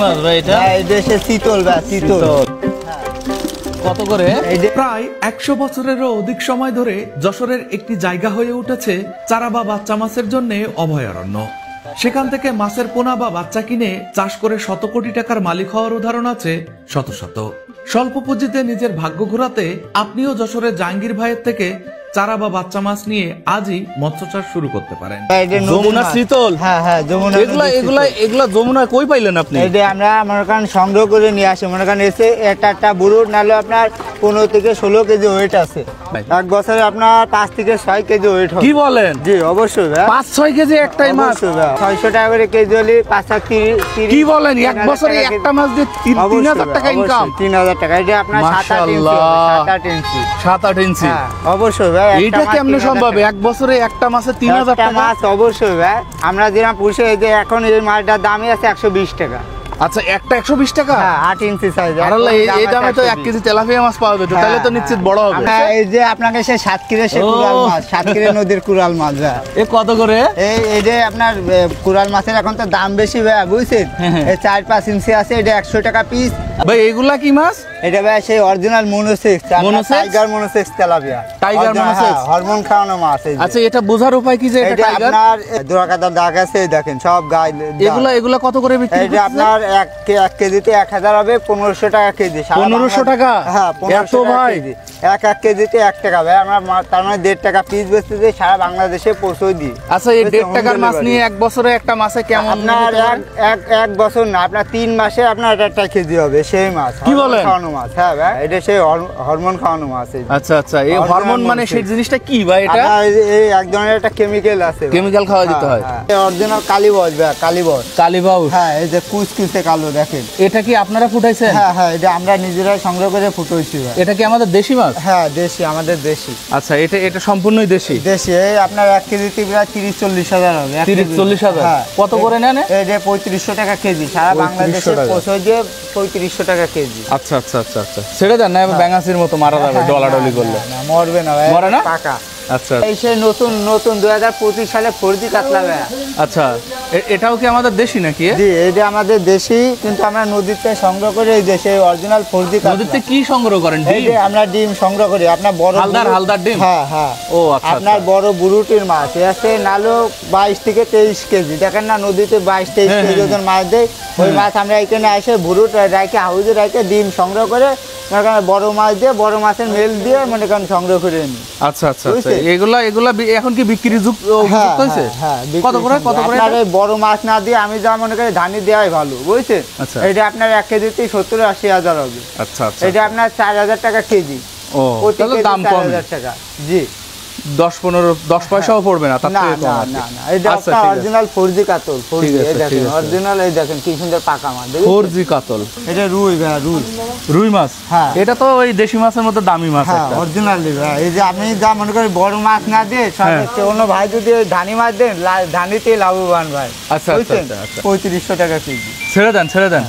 মাছ ভাই এটা? এই দেশে চিতল ভাই, চিতল। কত করে? প্রায় 100 বছরেরও অধিক সময় ধরে যশোরের একটি জায়গা হয়ে উঠেছে চারা বা বাচ্চা মাছের জন্য অভয়ারণ্য। সেখান থেকে মাছের পোনা বা বাচ্চা কিনে চাষ করে শত কোটি টাকার মালিক হওয়ার উদাহরণ আছে শত শত। স্বল্প পুঁজিতে নিজের ভাগ্য ঘোরাতে আপনিও যশোরের জাহাঙ্গীর ভাইয়ের থেকে চারা বা বাচ্চা মাছ নিয়ে আজই মৎস্য চাষ শুরু করতে পারেন। যমুনা শীতল। হ্যাঁ হ্যাঁ, যমুনা। এগুলা যমুনা কই পাইলেন আপনি? এটা আমরা মনে করেন সংগ্রহ করে নিয়ে আসি। মনে করেন এসে একটা বুড়ো নাহলে আপনার 15 থেকে 16 কেজি ওয়েট আছে। এক বছরে আপনার 5 থেকে 6 কেজি ওয়েট হবে। কি বলেন? জি অবশ্যই ভাই। 5-6 কেজি একটাই মাছ? 600 টাকা করে কেজি হলে 5-30। কি বলেন? এক বছরে একটা মাছ দিয়ে 3000 টাকা ইনকাম? 3000 টাকা। এটা আপনার 7-8 ইঞ্চি। 7-8 ইঞ্চি। হ্যাঁ অবশ্যই ভাই। এইটা কেমনে সম্ভব? এক বছরে একটা মাছে 3000 টাকা? মাছ অবশ্যই ভাই। আমরা যেরকম পুষে এই যে এখন এই মাছটার দামই আছে 120 টাকা। আচ্ছা, একটা 120 টাকা? হ্যাঁ 8 ইঞ্চি সাইজ। আরে এই দামে তো 1 কেজি তেলাপিয়া মাছ পাওয়া যেত, তাহলে তো নিশ্চিত বড় হবে। এই যে আপনাকে সেই সাতক্ষীরা সে কুরাল মাছ, সাতক্ষীরা নদীর কুরাল মাছ। এ কত করে? এই যে আপনার কুরাল মাছের এখন তো দাম বেশি ভাই, বুঝছেন? এই 4-5 ইঞ্চি আছে, এটা 100 টাকা পিস। ভাই এগুলা কি মাছ? এটা ভাই সেই original monosex, tiger monosex tilapia. Tiger monosex hormone খাওয়ানো মাছ। আচ্ছা, এটা বোঝার উপায় কি যে এটা টাইগার? আপনার দোরাকাদার দাগ আছে, দেখেন সব গায়ে। এগুলা কত করে বিক্রি করছেন? এটা আপনার 1 কেজিতে 1000 হবে, 1500 টাকা কেজি। 1500 টাকা? হ্যাঁ 1500 ভাই। 1 কেজিতে 1 টাকা ভাই। আমরা তার মানে 1.5 টাকা পিস বেচতে সারা বাংলাদেশে পৌঁছে দিই। আচ্ছা, এই 1.5 টাকার মাছ নিয়ে এক বছরে একটা মাছে কেমন? আপনার এক বছর না, আপনার 3 মাসে আপনার 1 কেজি হবে সেই মাছ। কি বলেন? খাওয়ানো মাছ। হ্যাঁ ভাই, এটা সেই হরমোন খাওয়ানো মাছ। আচ্ছা আচ্ছা, এই হরমোন মানে সেই জিনিসটা কি ভাই? এটা এই এক ধরনের একটা কেমিক্যাল আছে, কেমিক্যাল খাওয়া দিতে হয়। অরিজিনাল কালীবাউস ভাই, কালীবাউস। হ্যাঁ, এই যে কুচকুচে কালো দেখেন। এটা কি আপনারা ফুটাইছেন? হ্যাঁ হ্যাঁ, এটা আমরা নিজেরাই সংগ্রহ করে ফুটাইছি ভাই। এটা কি আমাদের দেশি মাছ? হ্যাঁ দেশি, আমাদের দেশি। আচ্ছা, এটা সম্পূর্ণই দেশি? দেশি। এই আপনার 1 কেজিতে প্রায় 30-40 হাজার হবে। 30-40 হাজার? কত করে নেন? এই যে 3500 টাকা কেজি। সারা বাংলাদেশে পৌঁছে দিয়ে 3500 টাকা কেজি। আচ্ছা আচ্ছা আচ্ছা আচ্ছা, ছেড়ে দেন না, ব্যাঙাচির মতো মারা যাবে ডলাডলি করলে। না মরবে না ভাই, মরে না? টাকা। আচ্ছা, এই সেই নতুন 2025 সালে ফর্জি কাতলা ভাই। আচ্ছা, এটাও কি আমাদের দেশি নাকি? জি, এটা আমাদের দেশি, কিন্তু আমরা নদীতে সংগ্রহ করে এই দেশে অরিজিনাল ফর্জি কাতলা। নদীতে কি সংগ্রহ করেন? এই যে আমরা ডিম সংগ্রহ করি। আপনার বড় হালদার ডিম? হ্যাঁ হ্যাঁ। ও আচ্ছা, আপনার বড় বুরুটির মাছ আছে নালো 22 থেকে 23 কেজি। দেখেন না নদীতে 22-23 কেজি ওজন মাছ দেয়। ওই মাছ আমরা এখানে এসে বুরুট রাখে, হাউজে রাখে ডিম সংগ্রহ করে মনে করেন বড় মাছ দিয়ে, বড় মাছের মেল দিয়ে মনে করেন সংগ্রহ করে নিই। আচ্ছা আচ্ছা, এগুলা এখন কি বিক্রি যুক্ত হয়েছে? হ্যাঁ। কত করে? আপনার এই বড় মাছ না দিয়ে আমি যা মনে করি ধানি দেওয়াই ভালো, বুঝছেন? এটা আপনার 1 কেজিতে 70-80 হাজার হবে। আচ্ছা আচ্ছা, এটা আপনার 4000 টাকা কেজি। ও, তাহলে দাম কম। 4000 টাকা। জি, 10 পয়সাও পড়বে না? না না না, এটা আপনার অরিজিনাল ফর্জি কাতল। এই দেখেন অরিজিনাল, এই দেখেন কি সুন্দর পাকা মাছ। ফর্জি কাতল। এটা রুই ভাই, রুই মাছ। হ্যাঁ, এটা তো ওই দেশি মাছের মতো দামি মাছ। হ্যাঁ অরিজিনাল ভাই। এই যে আপনি যা মনে করেন বড় মাছ না দিয়ে অন্য ভাই যদি ওই ধানি মাছ দেন, ধানিতে লাভবান ভাই। আচ্ছা আচ্ছা, 3500 টাকা কেজি। ছেড়ে দেন